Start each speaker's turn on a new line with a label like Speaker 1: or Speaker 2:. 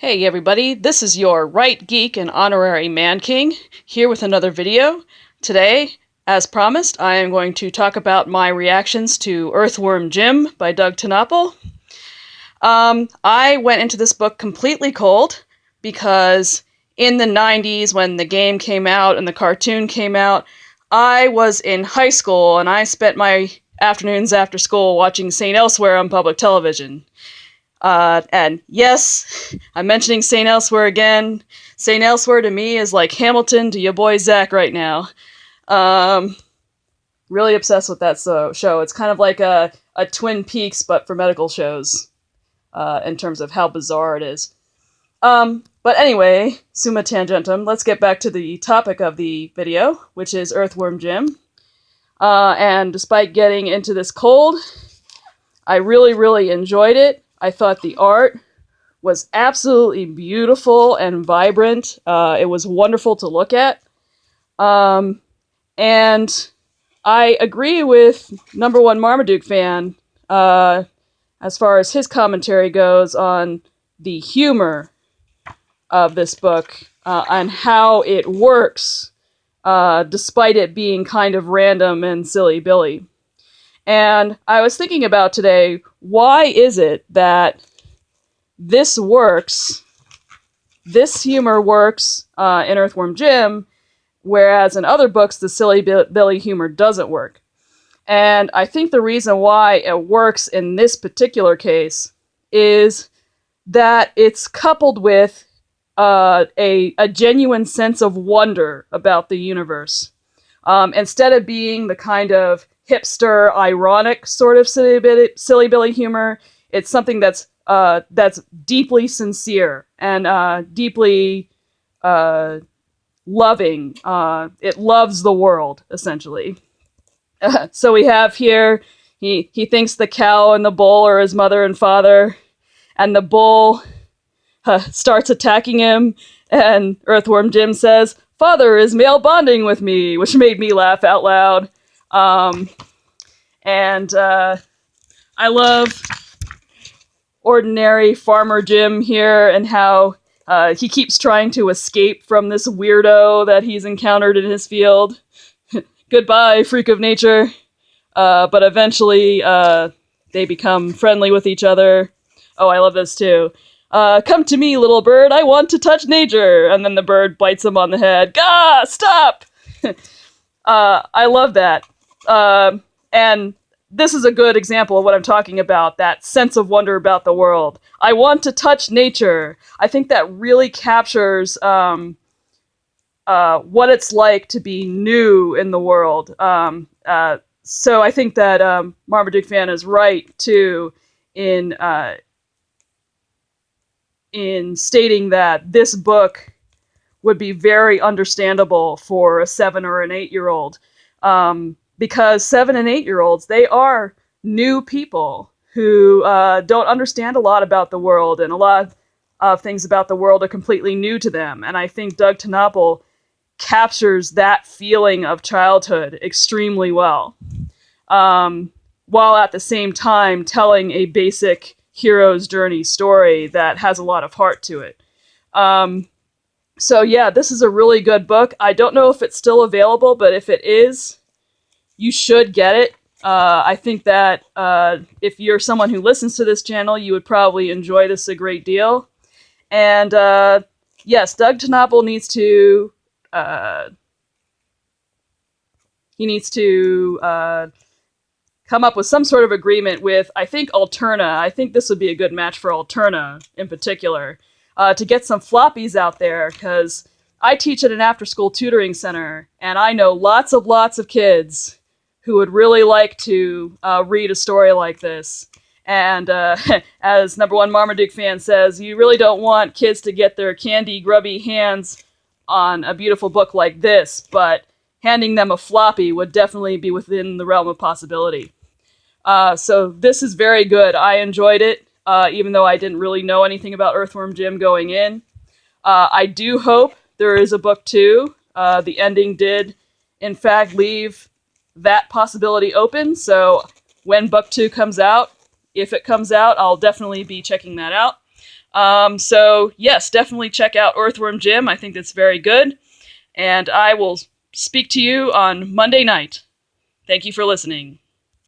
Speaker 1: Hey everybody, this is your Right Geek and Honorary Man King, here with another video. Today, as promised, I am going to talk about my reactions to Earthworm Jim by Doug TenNapel. I went into this book completely cold because in the 90s when the game came out and the cartoon came out, I was in high school and I spent my afternoons after school watching St. Elsewhere on public television. And yes, I'm mentioning St. Elsewhere again. St. Elsewhere to me is like Hamilton to your boy Zach right now. Really obsessed with that show. It's kind of like a Twin Peaks, but for medical shows, in terms of how bizarre it is. But anyway, summa tangentum, let's get back to the topic of the video, which is Earthworm Jim. And despite getting into this cold, I really enjoyed it. I thought the art was absolutely beautiful and vibrant. It was wonderful to look at. And I agree with number one Marmaduke fan as far as his commentary goes on the humor of this book and how it works despite it being kind of random and silly Billy. And I was thinking about today, why is it that this humor works in Earthworm Jim, whereas in other books the silly Billy humor doesn't work? And I think the reason why it works in this particular case is that it's coupled with a genuine sense of wonder about the universe. Instead of being the kind of hipster, ironic sort of silly Billy humor, it's something that's deeply sincere and deeply loving. It loves the world, essentially. So we have here, he thinks the cow and the bull are his mother and father, and the bull starts attacking him, and Earthworm Jim says, "Father is male bonding with me," which made me laugh out loud. I love ordinary Farmer Jim here and how he keeps trying to escape from this weirdo that he's encountered in his field. Goodbye, freak of nature. But eventually they become friendly with each other. Oh, I love this too. "Come to me, little bird, I want to touch nature." And then the bird bites him on the head. Gah, stop! I love that. And this is a good example of what I'm talking about, that sense of wonder about the world. I want to touch nature. I think that really captures what it's like to be new in the world. So I think that Marmaduke fan is right, too, in stating that this book would be very understandable for a 7 or an 8-year-old. Because 7 and 8-year-olds, they are new people who don't understand a lot about the world, and a lot of things about the world are completely new to them. And I think Doug TenNapel captures that feeling of childhood extremely well, while at the same time telling a basic hero's journey story that has a lot of heart to it. So yeah, this is a really good book. I don't know if it's still available, but if it is, you should get it. I think that if you're someone who listens to this channel, you would probably enjoy this a great deal. And yes, Doug TenNapel needs to come up with some sort of agreement with, I think, Alterna. I think this would be a good match for Alterna in particular, to get some floppies out there, because I teach at an after-school tutoring center, and I know lots of kids who would really like to read a story like this. And as number one Marmaduke fan says, you really don't want kids to get their candy, grubby hands on a beautiful book like this, but handing them a floppy would definitely be within the realm of possibility. So this is very good. I enjoyed it, even though I didn't really know anything about Earthworm Jim going in. I do hope there is a book 2. The ending did, in fact, leave that possibility open, so when book 2 comes out, if it comes out, I'll definitely be checking that out. So yes, definitely check out Earthworm Jim. I think that's very good. And I will speak to you on Monday night. Thank you for listening.